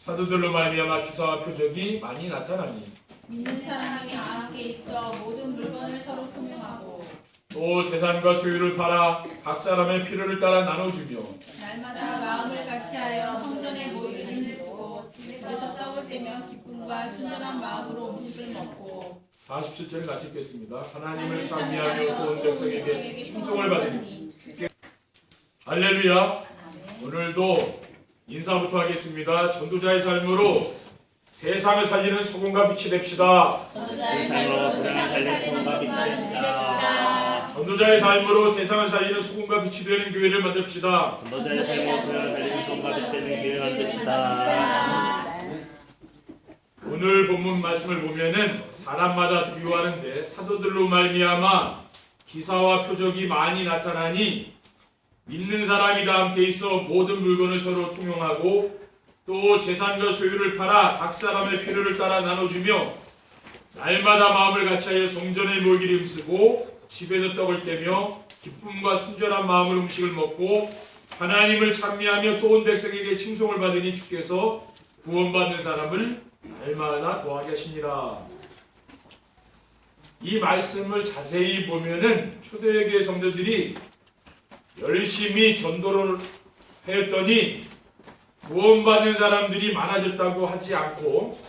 사도들로 말미암아 기사와 표적이 많이 나타나니 믿는 사람이 함께 있어 모든 물건을 서로 통용하고 또 재산과 소유를 팔아 각 사람의 필요를 따라 나눠주며 날마다 마음을 같이하여 성전에 모이기를 힘쓰고 집에서 떡을 떼며 기쁨과 순전한 마음으로 음식을 먹고 47절 같이 읽겠습니다. 하나님을 찬미하며 또 온 백성에게 충성을 받으니 할렐루야. 오늘도 인사부터 하겠습니다. 전도자의 삶으로 세상을 살리는 소금과 빛이 됩시다. 전도자의 삶으로 세상을 살리는 소금과 빛이 됩시다. 전도자의 삶으로 세상을 살리는 소금과 빛이 되는 교회를 만듭시다. 전도자의 삶으로 세상을 살리는 소금과 빛이 되는 교회를 만듭시다. 오늘 본문 말씀을 보면은 사람마다 두려워하는데 사도들로 말미암아 기사와 표적이 많이 나타나니 믿는 사람이 다 함께 있어 모든 물건을 서로 통용하고 또 재산과 소유를 팔아 각 사람의 필요를 따라 나눠주며 날마다 마음을 같이하여 성전에 모이기를 힘쓰고 집에서 떡을 떼며 기쁨과 순전한 마음으로 음식을 먹고 하나님을 찬미하며 또 온 백성에게 칭송을 받으니 주께서 구원받는 사람을 날마다 도와게 하시니라. 이 말씀을 자세히 보면은 초대교회 성도들이 열심히 전도를 하였더니 구원받는 사람들이 많아졌다고 하지 않고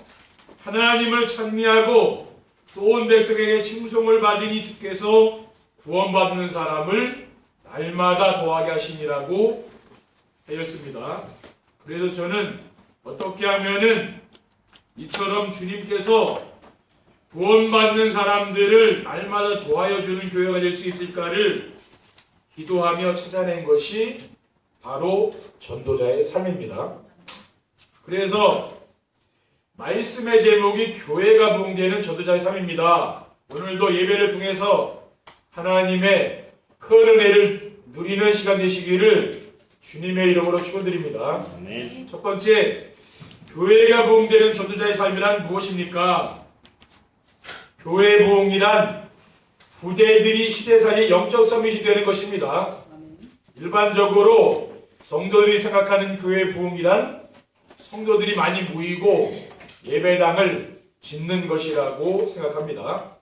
하나님을 찬미하고 또 온 백성에게 칭송을 받으니 주께서 구원받는 사람을 날마다 도와게 하시니라고 하였습니다. 그래서 저는 어떻게 하면은 이처럼 주님께서 구원받는 사람들을 날마다 도와여 주는 교회가 될 수 있을까를 기도하며 찾아낸 것이 바로 전도자의 삶입니다. 그래서 말씀의 제목이 교회가 부흥되는 전도자의 삶입니다. 오늘도 예배를 통해서 하나님의 큰 은혜를 누리는 시간 되시기를 주님의 이름으로 축원드립니다. 아멘. 첫 번째, 교회가 부흥되는 전도자의 삶이란 무엇입니까? 교회 부흥이란 후대들이 시대살이 영적 서밋이 되는 것입니다. 일반적으로 성도들이 생각하는 교회 부흥이란 성도들이 많이 모이고 예배당을 짓는 것이라고 생각합니다.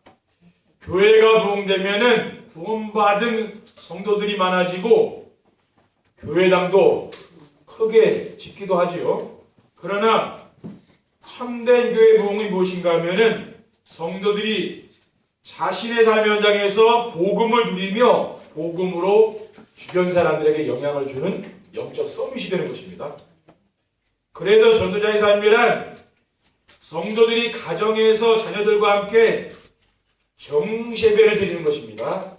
교회가 부흥되면은 구원받은 성도들이 많아지고 교회당도 크게 짓기도 하지요. 그러나 참된 교회 부흥이 무엇인가 하면은 성도들이 자신의 삶의 현장에서 복음을 누리며 복음으로 주변 사람들에게 영향을 주는 영적 서밋이 되는 것입니다. 그래서 전도자의 삶이란 성도들이 가정에서 자녀들과 함께 정시예배를 드리는 것입니다.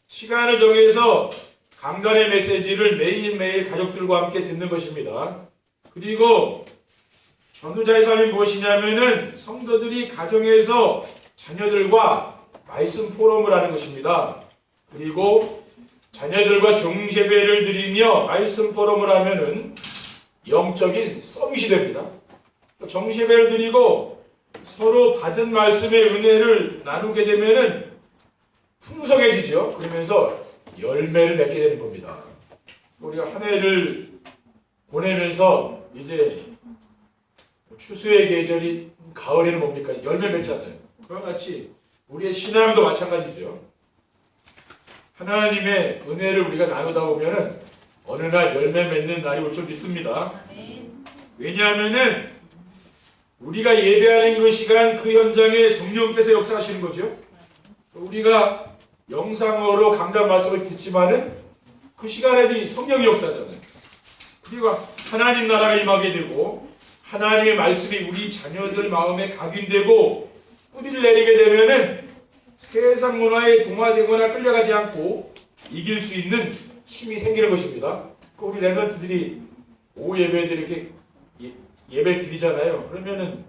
시간을 정해서 강단의 메시지를 매일매일 가족들과 함께 듣는 것입니다. 그리고 전도자의 삶이 무엇이냐면은 성도들이 가정에서 자녀들과 말씀 포럼을 하는 것입니다. 그리고 자녀들과 정시예배를 드리며 말씀 포럼을 하면은 영적인 서밋이 됩니다. 정시예배를 드리고 서로 받은 말씀의 은혜를 나누게 되면은 풍성해지죠. 그러면서 열매를 맺게 되는 겁니다. 우리가 한 해를 보내면서 이제 추수의 계절이 가을에는 뭡니까? 열매 맺잖아요. 그와 같이 우리의 신앙도 마찬가지죠. 하나님의 은혜를 우리가 나누다 보면은 어느 날 열매 맺는 날이 올 줄 믿습니다. 왜냐하면은 우리가 예배하는 그 시간 그 현장에 성령께서 역사하시는 거죠. 우리가 영상으로 강단 말씀을 듣지만은 그 시간에도 성령이 역사하잖아요. 그리고 하나님 나라가 임하게 되고 하나님의 말씀이 우리 자녀들 마음에 각인되고 뿌리를 내리게 되면은 세상 문화에 동화되거나 끌려가지 않고 이길 수 있는 힘이 생기는 것입니다. 우리 랩런트들이 오후 예배에 이렇게 예배 드리잖아요. 그러면은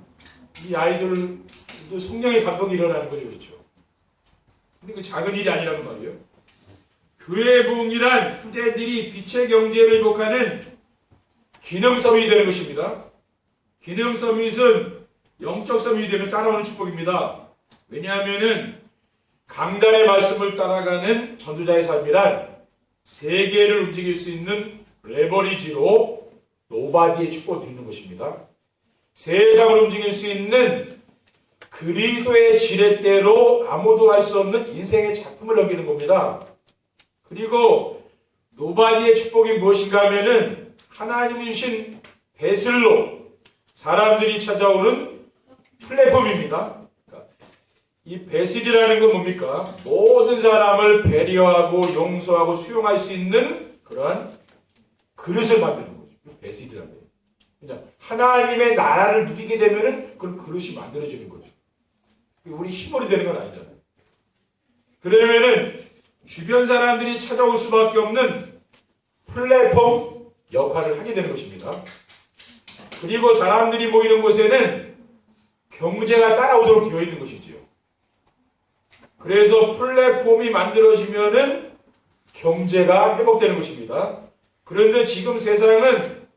이 아이들도 성령의 감동이 일어나는 거죠. 그렇죠? 근데 그 작은 일이 아니라는 말이에요. 교회 부흥이란 후대들이 빛의 경제를 회복하는 기능 서밋이 되는 것입니다. 기능 서밋은 영적 서밋이 되면 따라오는 축복입니다. 왜냐하면은 강단의 말씀을 따라가는 전도자의 삶이란 세계를 움직일 수 있는 레버리지로 노바디의 축복을 드리는 것입니다. 세상을 움직일 수 있는 그리스도의 지렛대로 아무도 할 수 없는 인생의 작품을 넘기는 겁니다. 그리고 노바디의 축복이 무엇인가 하면은 하나님이 주신 베슬로 사람들이 찾아오는 플랫폼입니다. 이 베슬이라는 건 뭡니까? 모든 사람을 배려하고 용서하고 수용할 수 있는 그러한 그릇을 만드는 거죠. 베슬이라는 거예요. 그냥 하나님의 나라를 누리게 되면은 그런 그릇이 만들어지는 거죠. 우리 힘으로 되는 건 아니잖아요. 그러면은 주변 사람들이 찾아올 수밖에 없는 플랫폼 역할을 하게 되는 것입니다. 그리고 사람들이 모이는 곳에는 경제가 따라오도록 되어 있는 것이지요. 그래서 플랫폼이 만들어지면은 경제가 회복되는 것입니다. 그런데 지금 세상은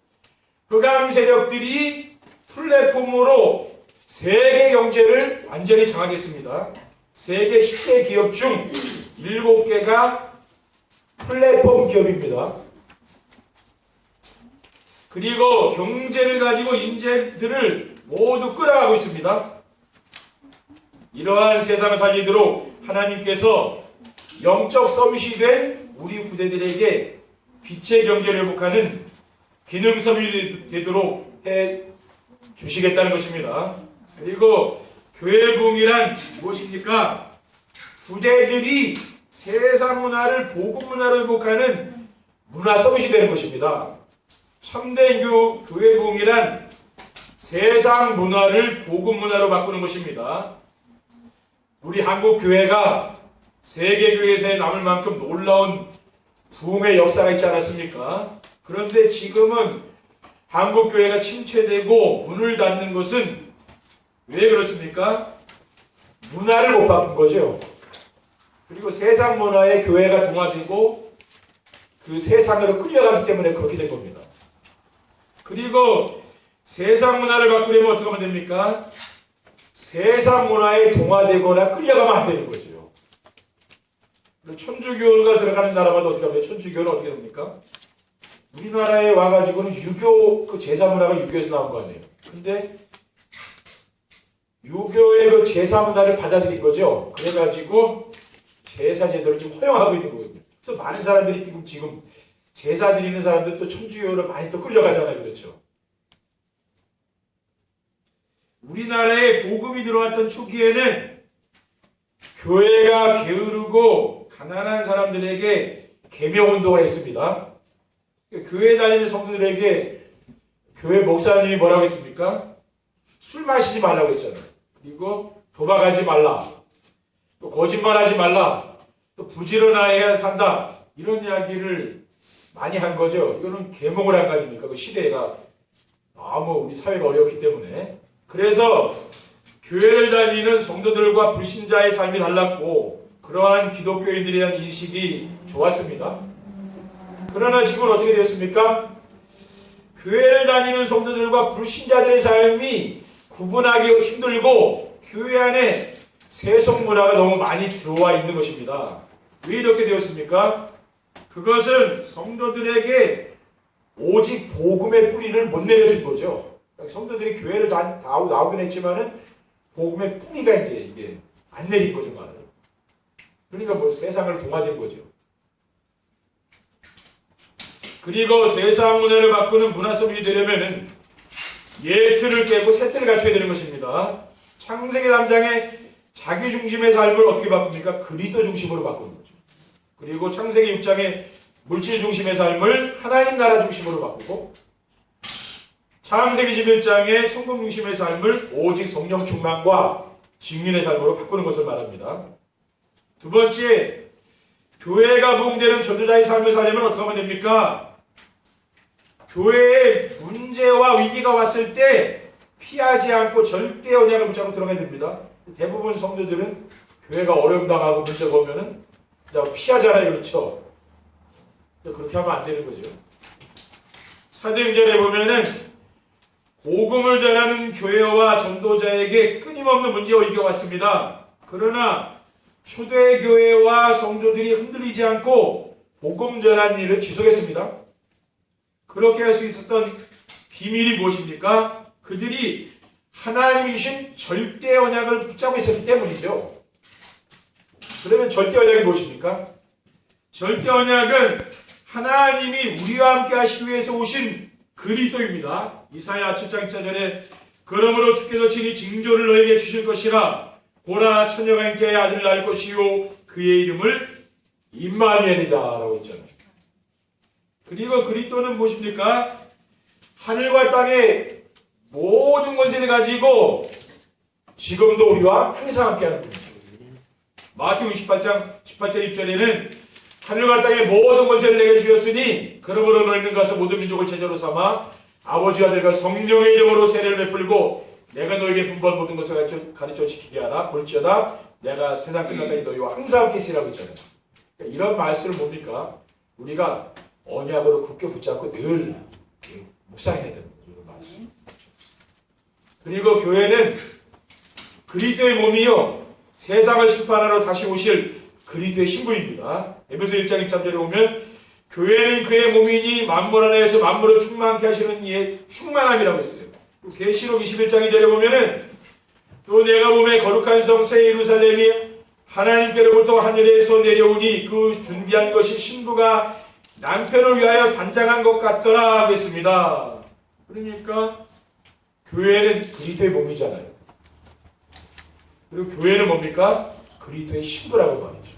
흑암 세력들이 플랫폼으로 세계 경제를 완전히 장악했습니다. 세계 10대 기업 중 7개가 플랫폼 기업입니다. 그리고 경제를 가지고 인재들을 모두 끌어가고 있습니다. 이러한 세상을 살리도록 하나님께서 영적 서밋이 된 우리 후대들에게 빛의 경제를 회복하는 기능 서밋이 되도록 해 주시겠다는 것입니다. 그리고 교회 부흥이란 무엇입니까? 후대들이 세상 문화를 복음 문화로 회복하는 문화 서밋이 되는 것입니다. 참된 교회 부흥이란 세상 문화를 복음 문화로 바꾸는 것입니다. 우리 한국 교회가 세계 교회에서 남을 만큼 놀라운 부흥의 역사가 있지 않았습니까? 그런데 지금은 한국 교회가 침체되고 문을 닫는 것은 왜 그렇습니까? 문화를 못 바꾼 거죠. 그리고 세상 문화에 교회가 동화되고 그 세상으로 끌려가기 때문에 그렇게 된 겁니다. 그리고 세상 문화를 바꾸려면 어떻게 하면 됩니까? 세상 문화에 동화되거나 끌려가면 안 되는 거죠. 천주교가 들어가는 나라마다 어떻게 하면 천주교는 어떻게 됩니까? 우리나라에 와가지고는 유교 그 제사 문화가 유교에서 나온 거 아니에요. 근데 유교의 그 제사 문화를 받아들인 거죠. 그래가지고 제사 제도를 지금 허용하고 있는 거예요. 그래서 많은 사람들이 지금 제사 드리는 사람들 또 천주교로 많이 또 끌려가잖아요. 그렇죠. 우리나라에 복음이 들어왔던 초기에는 교회가 게으르고 가난한 사람들에게 계명운동을 했습니다. 교회 다니는 성도들에게 교회 목사님이 뭐라고 했습니까? 술 마시지 말라고 했잖아요. 그리고 도박하지 말라. 또 거짓말하지 말라. 또 부지런해야 산다. 이런 이야기를 많이 한 거죠. 이거는 계몽을 한 거 아닙니까? 그 시대가 너무 우리 사회가 어렵기 때문에. 그래서 교회를 다니는 성도들과 불신자의 삶이 달랐고 그러한 기독교인들에 대한 인식이 좋았습니다. 그러나 지금은 어떻게 되었습니까? 교회를 다니는 성도들과 불신자들의 삶이 구분하기 힘들고 교회 안에 세속 문화가 너무 많이 들어와 있는 것입니다. 왜 이렇게 되었습니까? 그것은 성도들에게 오직 복음의 뿌리를 못 내려준 거죠. 성도들이 교회를 나오긴 했지만은 복음의 뿌리가 이제 이게 안 내린 거죠, 말을. 그러니까 뭐 세상을 동화된 거죠. 그리고 세상 문화를 바꾸는 문화 서밋이 되려면은 예틀을 깨고 새 틀을 갖춰야 되는 것입니다. 창세기 3장의 자기 중심의 삶을 어떻게 바꿉니까? 그리스도 중심으로 바꾸는 거죠. 그리고 창세기 6장의 물질 중심의 삶을 하나님 나라 중심으로 바꾸고 창세기 11장의 성공 중심의 삶을 오직 성령 충만과 직민의 삶으로 바꾸는 것을 말합니다. 두 번째, 교회가 부흥되는 전도자의 삶을 살려면 어떻게 하면 됩니까? 교회에 문제와 위기가 왔을 때 피하지 않고 절대 언약을 붙잡고 들어가야 됩니다. 대부분 성도들은 교회가 어려움당하고 문제가 오면은 피하잖아요. 그렇죠? 그렇게 하면 안 되는 거죠. 사도행전에 보면은 복음을 전하는 교회와 전도자에게 끊임없는 문제와 위기가 왔습니다. 그러나 초대교회와 성도들이 흔들리지 않고 복음 전한 일을 지속했습니다. 그렇게 할 수 있었던 비밀이 무엇입니까? 그들이 하나님이 주신 절대 언약을 붙잡고 있었기 때문이죠. 그러면 절대 언약이 무엇입니까? 절대 언약은 하나님이 우리와 함께 하시기 위해서 오신 그리스도입니다. 이사야 7장 14절에 그러므로 주께서 친히 징조를 너에게 주실 것이라 보라 처녀가 잉태하여 아들을 낳을 것이요 그의 이름을 임마누엘이다 라고 했잖아요. 그리고 그리스도는 무엇입니까? 하늘과 땅의 모든 권세를 가지고 지금도 우리와 항상 함께하는 분이죠. 마태복음 18장 18절 2절에는 하늘과 땅의 모든 권세를 내게 주셨으니 그러므로 너희는 가서 모든 민족을 제자로 삼아 아버지와 아들과 성령의 이름으로 세례를 베풀고 내가 너에게 분부한 모든 것을 가르쳐 지키게 하라. 볼지어다 내가 세상 끝날까지 너희와 항상 함께 있으라고 했잖아요. 그러니까 이런 말씀을 뭡니까? 우리가 언약으로 굳게 붙잡고 늘 묵상해야 되는 거죠. 이런 말씀. 그리고 교회는 그리스도의 몸이요 세상을 심판하러 다시 오실 그리스도의 신부입니다. 에베소 1장 23절에 보면 교회는 그의 몸이니 만물 안에서 만물을 충만케 하시는 이의 충만함이라고 했어요. 계시록 21장 2절에 보면은 또 내가 보매 거룩한 성 새 예루살렘이 하나님께로부터 하늘에서 내려오니 그 준비한 것이 신부가 남편을 위하여 단장한 것 같더라 하고 했습니다. 그러니까 교회는 그리스도의 몸이잖아요. 그리고 교회는 뭡니까? 그리스도의 신부라고 말이죠.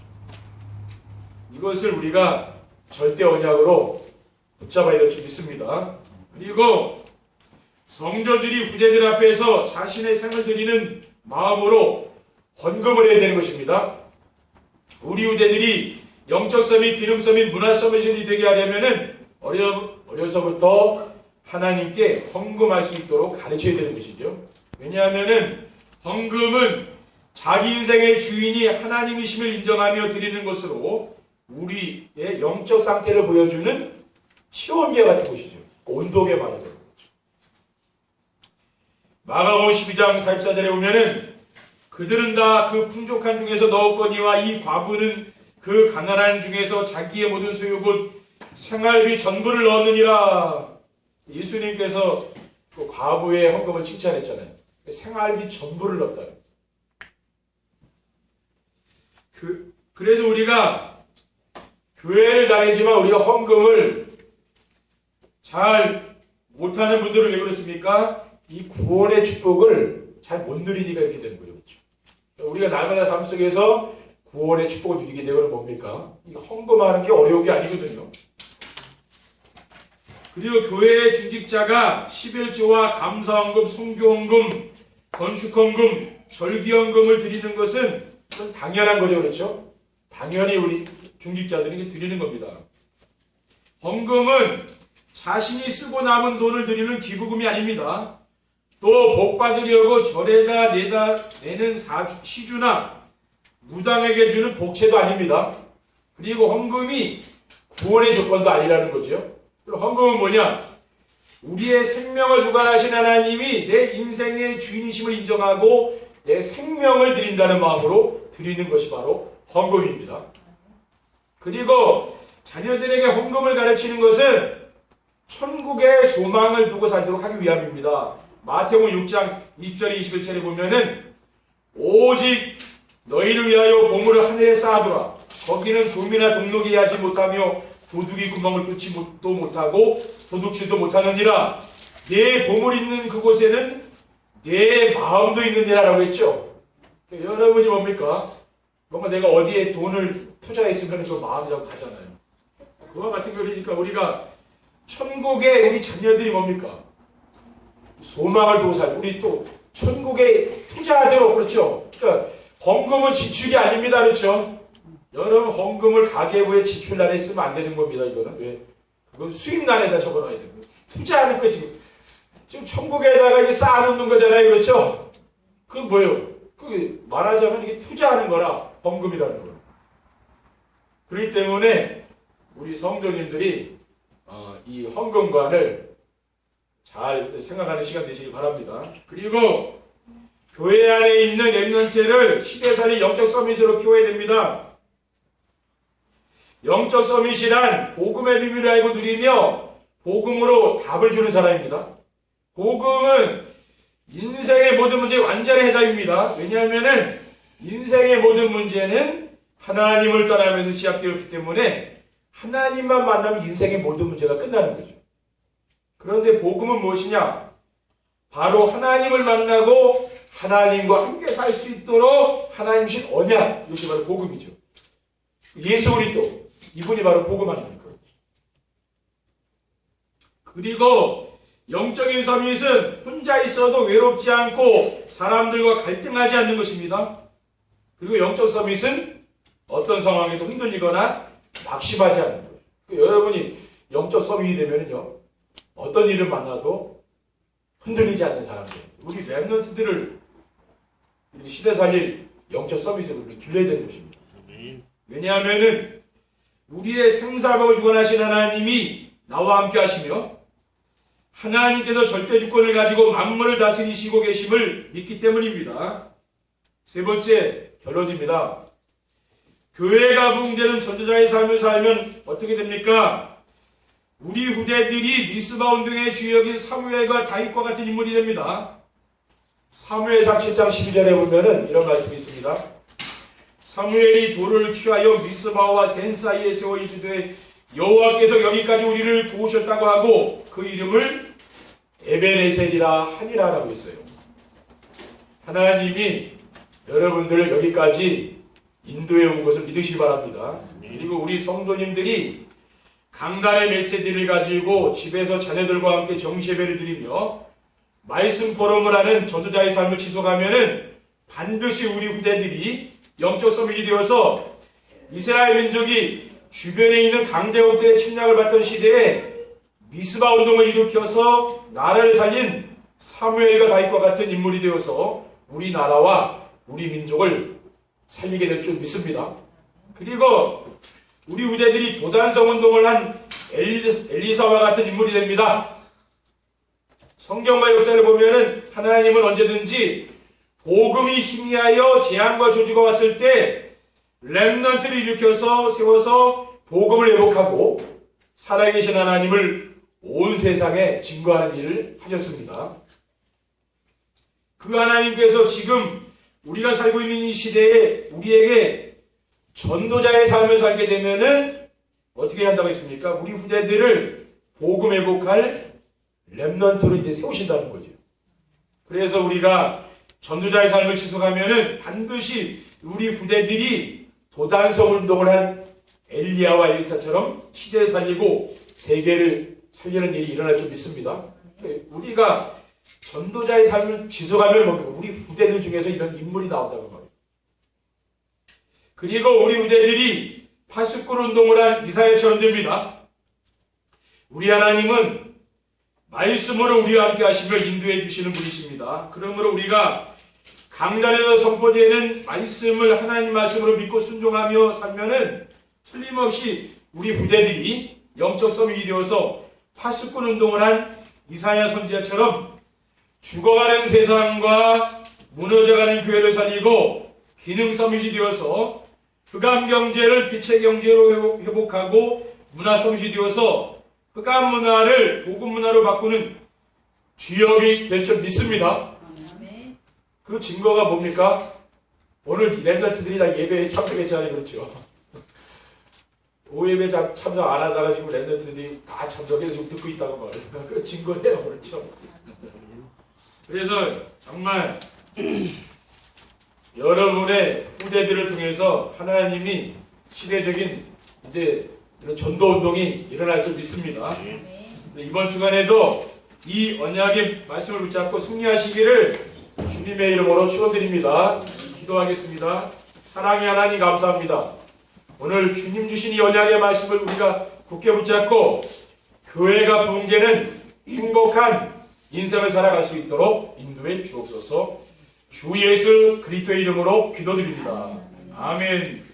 이것을 우리가 절대 언약으로 붙잡아야 될 줄 믿습니다. 그리고 성도들이 후대들 앞에서 자신의 생을 드리는 마음으로 헌금을 해야 되는 것입니다. 우리 후대들이 영적 서밋, 기름 서밋, 문화 서밋이 되게 하려면은 어려서부터 하나님께 헌금할 수 있도록 가르쳐야 되는 것이죠. 왜냐하면은 헌금은 자기 인생의 주인이 하나님이심을 인정하며 드리는 것으로 우리의 영적 상태를 보여주는 시험계 같은 것이죠. 온도계 말하는 거죠. 마가복음 12장 44절에 보면은 그들은 다 그 풍족한 중에서 넣었거니와 이 과부는 그 가난한 중에서 자기의 모든 소유 곧 생활비 전부를 넣었느니라. 예수님께서 그 과부의 헌금을 칭찬했잖아요. 생활비 전부를 넣었다. 그래서 우리가 교회를 다니지만 우리가 헌금을 잘 못하는 분들은 왜 그렇습니까? 이 구원의 축복을 잘 못 누리니까 이렇게 되는 거예요. 그렇죠? 우리가 날마다 삶 속에서 구원의 축복을 누리게 되면 뭡니까? 이 헌금하는 게 어려운 게 아니거든요. 그리고 교회의 중직자가 11조와 감사헌금, 성교헌금, 건축헌금, 절기헌금을 드리는 것은 그건 당연한 거죠. 그렇죠? 당연히 우리 중직자들이 드리는 겁니다. 헌금은 자신이 쓰고 남은 돈을 드리는 기부금이 아닙니다. 또 복 받으려고 절에다 내는 시주나 무당에게 주는 복채도 아닙니다. 그리고 헌금이 구원의 조건도 아니라는 거죠. 그럼 헌금은 뭐냐? 우리의 생명을 주관하신 하나님이 내 인생의 주인이심을 인정하고 내 생명을 드린다는 마음으로 드리는 것이 바로 헌금입니다. 그리고 자녀들에게 헌금을 가르치는 것은 천국의 소망을 두고 살도록 하기 위함입니다. 마태복음 6장 20절에 21절에 보면은 오직 너희를 위하여 보물을 하늘에 쌓아두라. 거기는 좀이나 동록이 하지 못하며 도둑이 구멍을 뚫지도 못하고 도둑질도 못하느니라. 내 보물 있는 그곳에는 내 마음도 있느니라 라고 했죠. 여러분이 뭡니까? 뭔가 내가 어디에 돈을 투자했으면 그 마음이라고 하잖아요. 그와 같은 거니까 우리가 천국에 우리 자녀들이 뭡니까? 소망을 두고 살고 우리 또 천국에 투자하도록 그렇죠. 그러니까 헌금은 지출이 아닙니다. 그렇죠. 여러분 헌금을 가계부에 지출란에 쓰면 안 되는 겁니다. 이거는 왜? 그건 수입란에다 적어놔야 되고 투자하는 거 지금 천국에다가 이게 쌓아놓는 거잖아요. 그렇죠. 그건 뭐예요? 그 말하자면 이게 투자하는 거라 헌금이라는 거예요. 그렇기 때문에 우리 성도님들이 이 헌금관을 잘 생각하는 시간 되시기 바랍니다. 그리고 교회 안에 있는 렘넌트를 시대살이 영적 서밋으로 키워야 됩니다. 영적 서밋이란 복음의 비밀을 알고 누리며 복음으로 답을 주는 사람입니다. 복음은 인생의 모든 문제의 완전한 해답입니다. 왜냐하면은 인생의 모든 문제는 하나님을 떠나면서 시작되었기 때문에 하나님만 만나면 인생의 모든 문제가 끝나는 거죠. 그런데 복음은 무엇이냐? 바로 하나님을 만나고 하나님과 함께 살 수 있도록 하나님 주신 언약, 이것이 바로 복음이죠. 예수 그리스도, 이분이 바로 복음 아닙니까? 그리고 영적인 서밋은 혼자 있어도 외롭지 않고 사람들과 갈등하지 않는 것입니다. 그리고 영적 서밋은 어떤 상황에도 흔들리거나 낙심하지 않는 거예요. 여러분이 영적 서밋이 되면요, 어떤 일을 만나도 흔들리지 않는 사람들, 우리 랩런트들을 시대 살릴 영적 서밋으로 길러야 되는 것입니다. 왜냐하면은 우리의 생사하고 주관하신 하나님이 나와 함께 하시며 하나님께서 절대 주권을 가지고 만물을 다스리시고 계심을 믿기 때문입니다. 세 번째 결론입니다. 교회가 부흥되는 전도자의 삶을 살면 어떻게 됩니까? 우리 후대들이 미스바 운동의 주역인 사무엘과 다윗과 같은 인물이 됩니다. 사무엘상 7장 12절에 보면은 이런 말씀이 있습니다. 사무엘이 돌을 취하여 미스바와 센 사이에 세워 이르되 여호와께서 여기까지 우리를 도우셨다고 하고 그 이름을 에베네셀이라 하니라라고 했어요. 하나님이 여러분들을 여기까지 인도해 온 것을 믿으시기 바랍니다. 그리고 우리 성도님들이 강단의 메시지를 가지고 집에서 자녀들과 함께 정시예배를 드리며 말씀 포럼을 하는 전도자의 삶을 지속하면은 반드시 우리 후대들이 영적 서밋이 되어서 이스라엘 민족이 주변에 있는 강대국들의 침략을 받던 시대에 미스바 운동을 일으켜서 나라를 살린 사무엘과 다윗과 같은 인물이 되어서 우리나라와 우리 민족을 살리게 될 줄 믿습니다. 그리고 우리 후대들이 도단성 운동을 한 엘리사와 같은 인물이 됩니다. 성경과 역사를 보면은 하나님은 언제든지 복음이 희미하여 재앙과 저주가 왔을 때 렘넌트를 일으켜서 세워서 복음을 회복하고 살아계신 하나님을 온 세상에 증거하는 일을 하셨습니다. 그 하나님께서 지금 우리가 살고 있는 이 시대에 우리에게 전도자의 삶을 살게 되면은 어떻게 한다고 했습니까? 우리 후대들을 복음 회복할 렘넌트로 이제 세우신다는 거죠. 그래서 우리가 전도자의 삶을 지속하면은 반드시 우리 후대들이 도단성 운동을 한 엘리야와 엘리사처럼 시대를 살리고 세계를 살리는 일이 일어날 줄 믿습니다. 우리가 전도자의 삶을 지속하면 우리 후대들 중에서 이런 인물이 나온다고 말이에요. 그리고 우리 후대들이 파수꾼 운동을 한 이사야처럼 됩니다. 우리 하나님은 말씀으로 우리와 함께 하시며 인도해 주시는 분이십니다. 그러므로 우리가 강단에서 선포되는 말씀을 하나님 말씀으로 믿고 순종하며 살면은 틀림없이 우리 후대들이 영적 서밋이 되어서 파수꾼 운동을 한 이사야 선지자처럼 죽어가는 세상과 무너져가는 교회를 살리고 기능 서밋이 되어서 흑암 경제를 빛의 경제로 회복하고 문화 서밋이 되어서 흑암 문화를 복음 문화로 바꾸는 주역이 될 줄 믿습니다. 그 증거가 뭡니까? 오늘 랩런트들이 다 예배에 참석했잖아요. 그렇죠? 오예배 참석 안 하다가 지금 랩런트들이 다 참석해서 지금 듣고 있다고 말이에요. 그 증거예요. 그렇죠? 그래서 정말 여러분의 후대들을 통해서 하나님이 시대적인 이제 이런 전도 운동이 일어날 줄 믿습니다. 이번 주간에도 이 언약의 말씀을 붙잡고 승리하시기를 주님의 이름으로 축원드립니다. 기도하겠습니다. 사랑의 하나님 감사합니다. 오늘 주님 주신 이 언약의 말씀을 우리가 굳게 붙잡고 교회가 부흥되는 행복한 인생을 살아갈 수 있도록 인도해 주옵소서. 주 예수 그리스도의 이름으로 기도드립니다. 아멘.